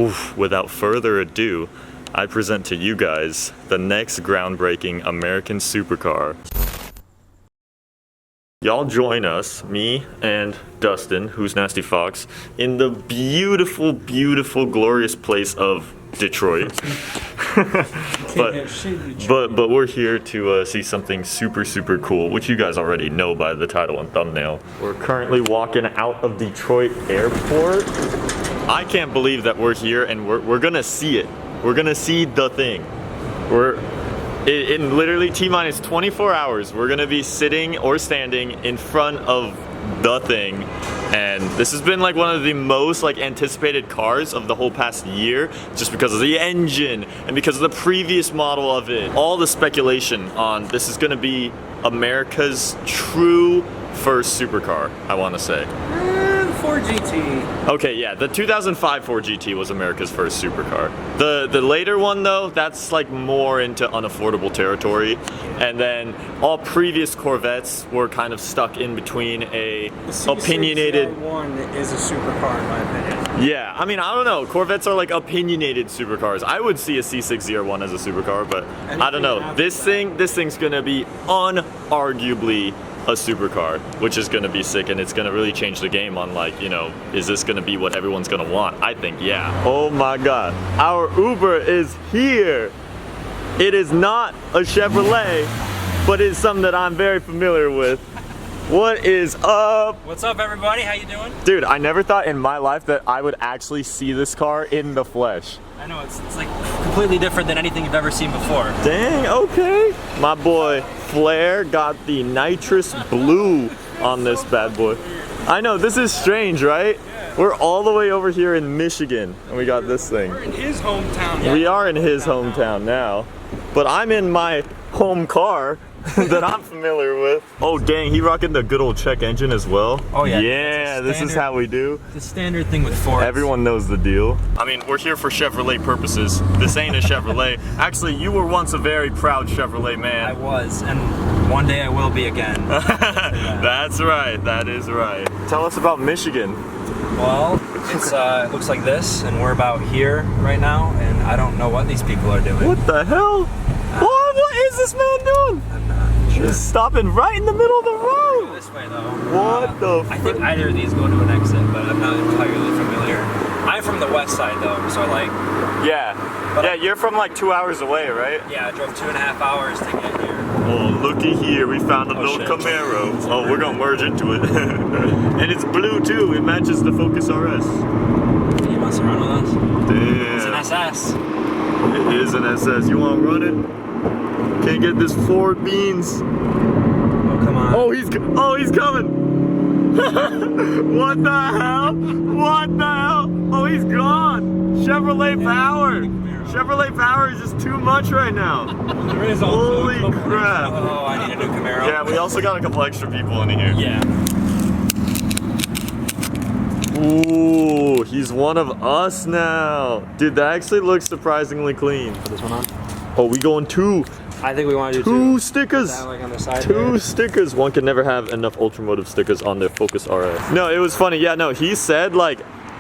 Oof, without further ado, I present to you guys the next groundbreaking American supercar. Y'all join us, me and Dustin, who's Nasty Fox, in the beautiful, beautiful, glorious place of Detroit. but we're here to see something super cool, which you guys already know by the title and thumbnail. We're currently walking out of Detroit Airport. I can't believe that we're here and we're gonna see it. We're gonna see the thing. In literally T-minus 24 hours, we're gonna be sitting or standing in front of the thing. And this has been like one of the most anticipated cars of the whole past year, just because of the engine and because of the previous model of it. All the speculation on this is gonna be America's true first supercar, I wanna say. Ford GT. Okay, yeah, the 2005 Ford GT was America's first supercar. The later one though, that's like more into unaffordable territory. And then all previous Corvettes were kind of stuck in between a opinionated. One is a supercar in my opinion. Yeah, I mean, I don't know. Corvettes are like opinionated supercars. I would see a C601 as a supercar, but I don't know. This thing's gonna be unarguably a supercar, which is gonna be sick, and it's gonna really change the game on is this gonna be what everyone's gonna want? I think, yeah. Oh my God, our Uber is here. It is not a Chevrolet, but it's something that I'm very familiar with. What is up? What's up, everybody? How you doing? Dude, I never thought in my life that I would actually see this car in the flesh. I know, it's like completely different than anything you've ever seen before. Dang, okay. My boy Flair got the nitrous blue on this bad boy. I know, this is strange, right? Yeah. We're all the way over here in Michigan, and we got this thing. We're in his hometown. Yeah. We are in his hometown now, but I'm in my home car that I'm familiar with. Oh dang, he rocking the good old check engine as well. Oh yeah. Yeah, this is how we do. The standard thing with Ford. Everyone knows the deal. I mean, we're here for Chevrolet purposes. This ain't a Chevrolet. Actually, you were once a very proud Chevrolet man. I was, and one day I will be again. That's right, that is right. Tell us about Michigan. Well, it looks like this, and we're about here right now, and I don't know what these people are doing. What the hell? What is this man doing? I'm not sure. He's stopping right in the middle of the road. Go this way though. What the I think either of these go to an exit, but I'm not entirely familiar. I'm from the west side though, so Yeah. But yeah, you're from 2 hours away, right? Yeah, I drove 2.5 hours to get here. Oh, looky here, we found a little shit. Camaro. Oh, we're gonna merge into it. And it's blue too, it matches the Focus RS. You want to run with us? Damn. It's an SS. It is an SS. You wanna run it? Can't get this Ford beans. Oh, come on. Oh, he's coming. What the hell? What the hell? Oh, he's gone. Chevrolet power. Chevrolet power is just too much right now. There is holy crap. Oh, I need a new Camaro. Yeah, we also got a couple extra people in here. Yeah. Ooh, he's one of us now. Dude, that actually looks surprisingly clean. Put this one on? Oh, we going two. I think we want to do two stickers. That, on the side two there. stickers. One can never have enough UltraMotive stickers on their Focus RS. No, it was funny. Yeah, no, he said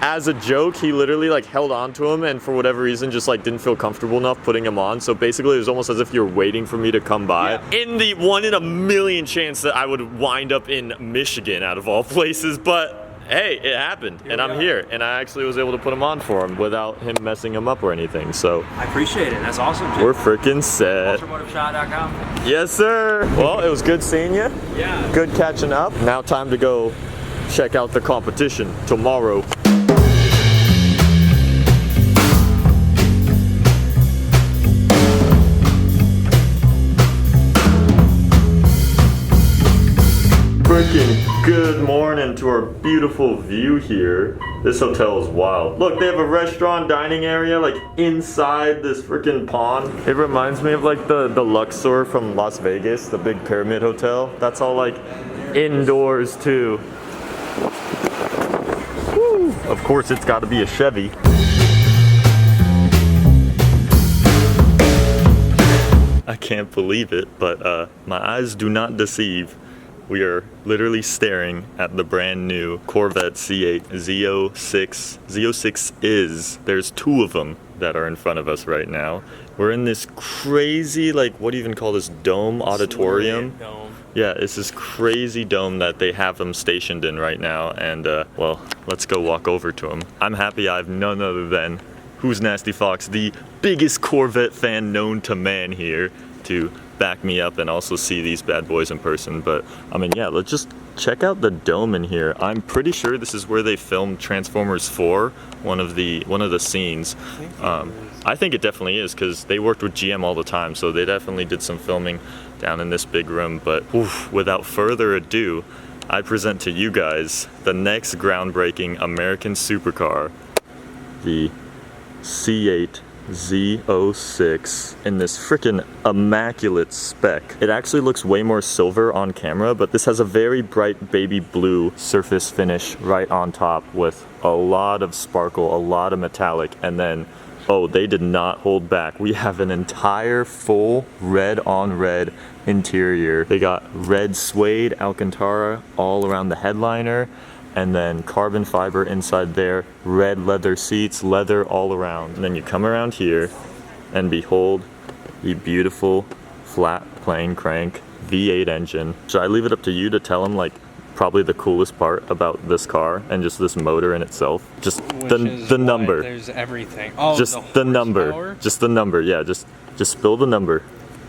as a joke, he literally held on to him and for whatever reason just didn't feel comfortable enough putting him on. So basically it was almost as if you're waiting for me to come by. Yeah. In the 1 in a million chance that I would wind up in Michigan out of all places, but hey, it happened, and I'm here, and I actually was able to put him on for him without him messing him up or anything, so. I appreciate it, that's awesome, Jim. We're freaking set. UltraMotiveShop.com. Yes, sir. Well, it was good seeing you. Yeah. Good catching up. Now time to go check out the competition tomorrow. Freaking good morning to our beautiful view here. This hotel is wild. Look, they have a restaurant dining area inside this freaking pond. It reminds me of the Luxor from Las Vegas, the big pyramid hotel. That's all indoors too. Woo. Of course it's got to be a Chevy. I can't believe it, but my eyes do not deceive. we are literally staring at the brand new Corvette C8 Z06. Z06 is, there's two of them that are in front of us right now. We're in this crazy, like, what do you even call this, dome auditorium? Dome. Yeah, it's this crazy dome that they have them stationed in right now, and well, let's go walk over to them. I'm happy I have none other than Who's Nasty Fox, the biggest Corvette fan known to man here, to back me up and also see these bad boys in person. But I mean, yeah, let's just check out the dome in here. I'm pretty sure this is where they filmed Transformers 4, one of the scenes. I think it definitely is, because they worked with GM all the time, so they definitely did some filming down in this big room. But oof, without further ado, I present to you guys the next groundbreaking American supercar, the C8 Z06 in this freaking immaculate spec. It actually looks way more silver on camera, but this has a very bright baby blue surface finish right on top with a lot of sparkle, a lot of metallic, and then, oh, they did not hold back. We have an entire full red on red interior. They got red suede Alcantara all around the headliner, and then carbon fiber inside there, red leather seats, leather all around. And then you come around here and behold the beautiful flat plane crank V8 engine. Should I leave it up to you to tell them, like, probably the coolest part about this car and just this motor in itself? Just the number. There's everything. Oh, just the number. Just the number. Yeah, just spill the number.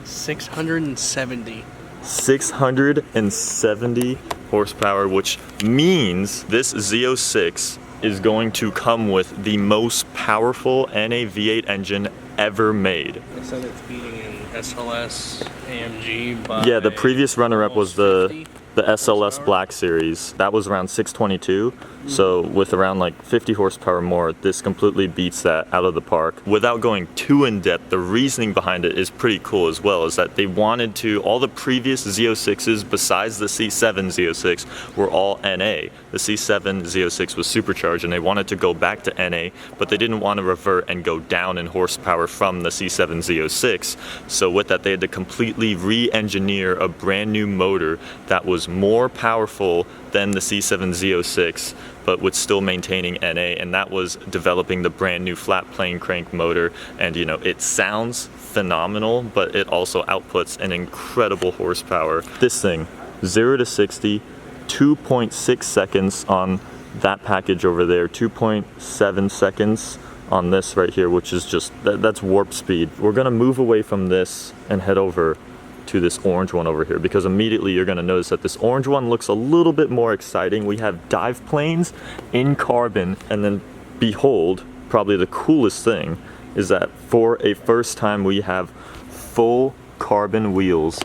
670. 670 horsepower, which means this Z06 is going to come with the most powerful NA V8 engine ever made. They said it's beating an SLS AMG by yeah, the previous runner-up was the 50 SLS Black Series. That was around 622. So with around like 50 horsepower more, this completely beats that out of the park. Without going too in depth, the reasoning behind it is pretty cool as well, is that they wanted to, all the previous Z06s besides the C7 Z06 were all NA. The C7 Z06 was supercharged and they wanted to go back to NA, but they didn't want to revert and go down in horsepower from the C7 Z06. So with that, they had to completely re-engineer a brand new motor that was more powerful than the C7 Z06, but with still maintaining NA, and that was developing the brand new flat plane crank motor. And you know, it sounds phenomenal, but it also outputs an incredible horsepower. This thing, 0 to 60, 2.6 seconds on that package over there, 2.7 seconds on this right here, which is just, that's warp speed. We're gonna move away from this and head over to this orange one over here, because immediately you're going to notice that this orange one looks a little bit more exciting. We have dive planes in carbon, and then behold, probably the coolest thing is that for a first time we have full carbon wheels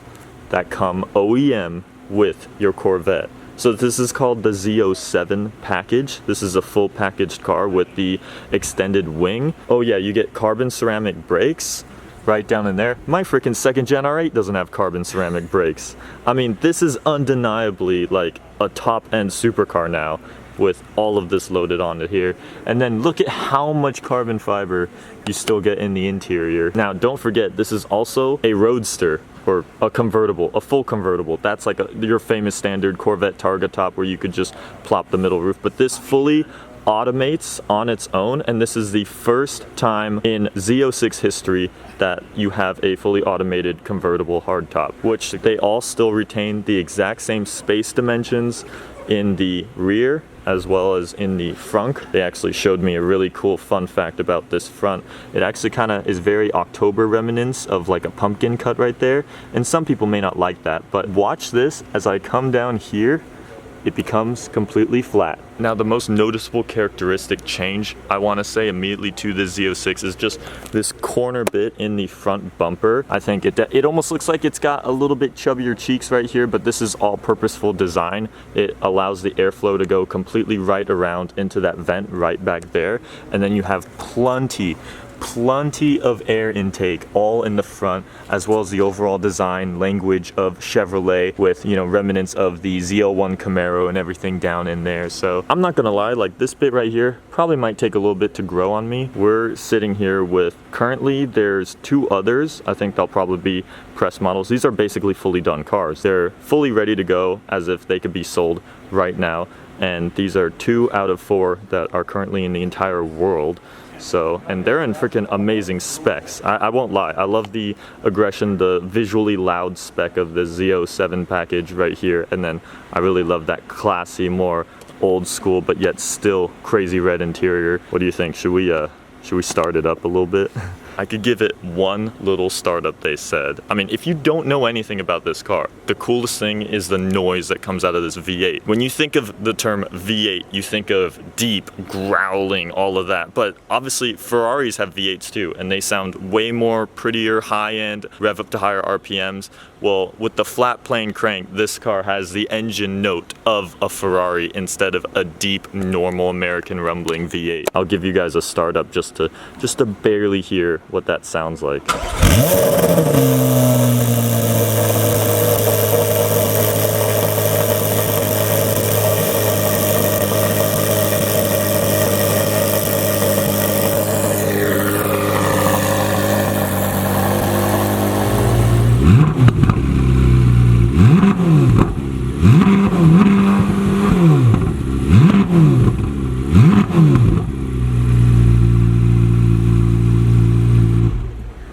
that come OEM with your Corvette. So this is called the Z07 package. This is a full packaged car with the extended wing. Oh yeah, you get carbon ceramic brakes right down in there. My freaking second gen R8 doesn't have carbon ceramic brakes. I mean, this is undeniably like a top end supercar now with all of this loaded onto here. And then look at how much carbon fiber you still get in the interior. Now, don't forget, this is also a roadster, or a convertible, a full convertible. That's like your famous standard Corvette Targa top where you could just plop the middle roof. But this fully automates on its own, and this is the first time in Z06 history that you have a fully automated convertible hardtop, which they all still retain the exact same space dimensions in the rear as well as in the front. They actually showed me a really cool fun fact about this front. It actually kind of is very October remnants of like a pumpkin cut right there, and some people may not like that, but watch this as I come down here. It becomes completely flat. Now, the most noticeable characteristic change I want to say immediately to the Z06 is just this corner bit in the front bumper. I think it almost looks like it's got a little bit chubbier cheeks right here, but this is all purposeful design. It allows the airflow to go completely right around into that vent right back there, and then you have plenty plenty of air intake all in the front, as well as the overall design language of Chevrolet with, you know, remnants of the Z01 Camaro and everything down in there. So I'm not gonna lie, like this bit right here probably might take a little bit to grow on me. We're sitting here with, currently there's 2 others. I think they'll probably be press models. These are basically fully done cars. They're fully ready to go as if they could be sold right now. And these are 2 out of 4 that are currently in the entire world. So, and they're in freaking amazing specs. I won't lie, I love the aggression, the visually loud spec of the Z07 package right here. And then I really love that classy, more old school, but yet still crazy red interior. What do you think? Should we start it up a little bit? I could give it one little startup, they said. I mean, if you don't know anything about this car, the coolest thing is the noise that comes out of this V8. When you think of the term V8, you think of deep, growling, all of that. But obviously, Ferraris have V8s too, and they sound way more prettier, high-end, rev up to higher RPMs. Well, with the flat plane crank, this car has the engine note of a Ferrari instead of a deep, normal American rumbling V8. I'll give you guys a startup just to barely hear what that sounds like.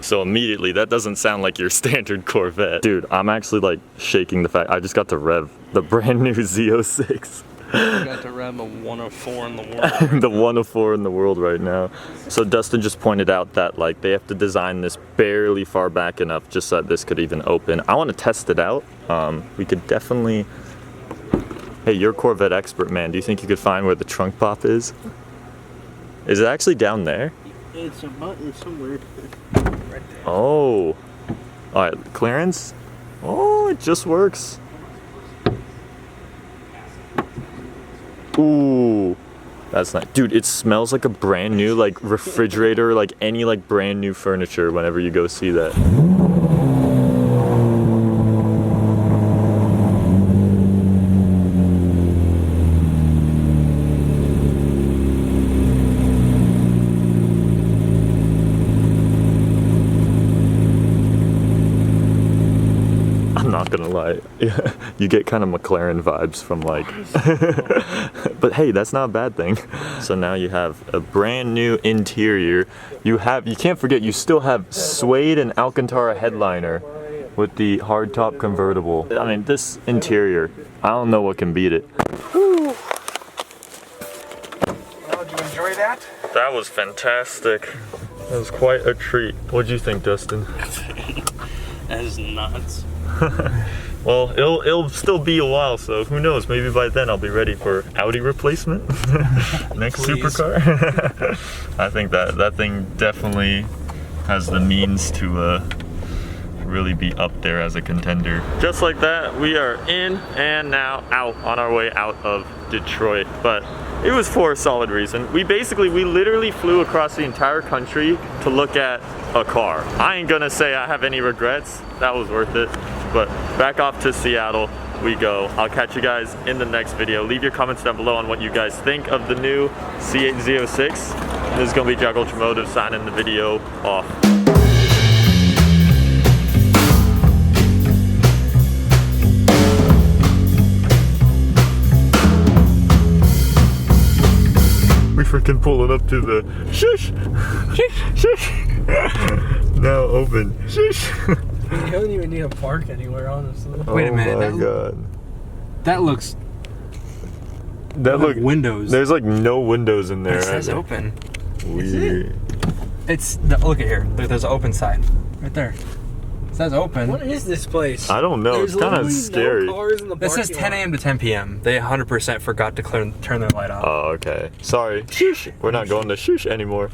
So immediately, that doesn't sound like your standard Corvette. Dude, I'm actually like shaking the fact I just got to rev the brand new Z06. I got to rev a 104 in the world. The 104 in the world right now. So Dustin just pointed out that like they have to design this barely far back enough just so that this could even open. I want to test it out. We could definitely... Hey, you're a Corvette expert, man. Do you think you could find where the trunk pop is? Is it actually down there? It's a button somewhere. Oh. Alright, clearance? Oh, it just works. Ooh. That's nice. Dude, it smells like a brand new like refrigerator, like any like brand new furniture whenever you go see that. Not gonna lie, you get kind of McLaren vibes from like, but hey, that's not a bad thing. So now you have a brand new interior. You can't forget, you still have suede and Alcantara headliner with the hardtop convertible. I mean, this interior, I don't know what can beat it. Well, did you enjoy that? That was fantastic. That was quite a treat. What'd you think, Dustin? That is nuts. Well, it'll still be a while, so who knows? Maybe by then I'll be ready for Audi replacement. Next Please. supercar. I think that thing definitely has the means to really be up there as a contender. Just like that, we are in and now out on our way out of Detroit, but it was for a solid reason. We literally flew across the entire country to look at a car. I ain't gonna say I have any regrets. That was worth it. But back off to Seattle we go. I'll catch you guys in the next video. Leave your comments down below on what you guys think of the new C8 Z06. This is gonna be JackUltraMotive signing the video off. We freaking pulling up to the shush, shush, shush. Now open, shush. You don't even need to park anywhere, honestly. Wait a minute, Oh my god. That looks That look windows. There's like no windows in there. It says open. Weird. Look at here. There's an open sign right there. It says open. What is this place? I don't know. There's It's kind of literally scary. No cars in the It says parking 10 lot. a.m. to 10 p.m. They 100% forgot to turn their light off. Oh, okay. Sorry. Shush. We're not going to shush anymore.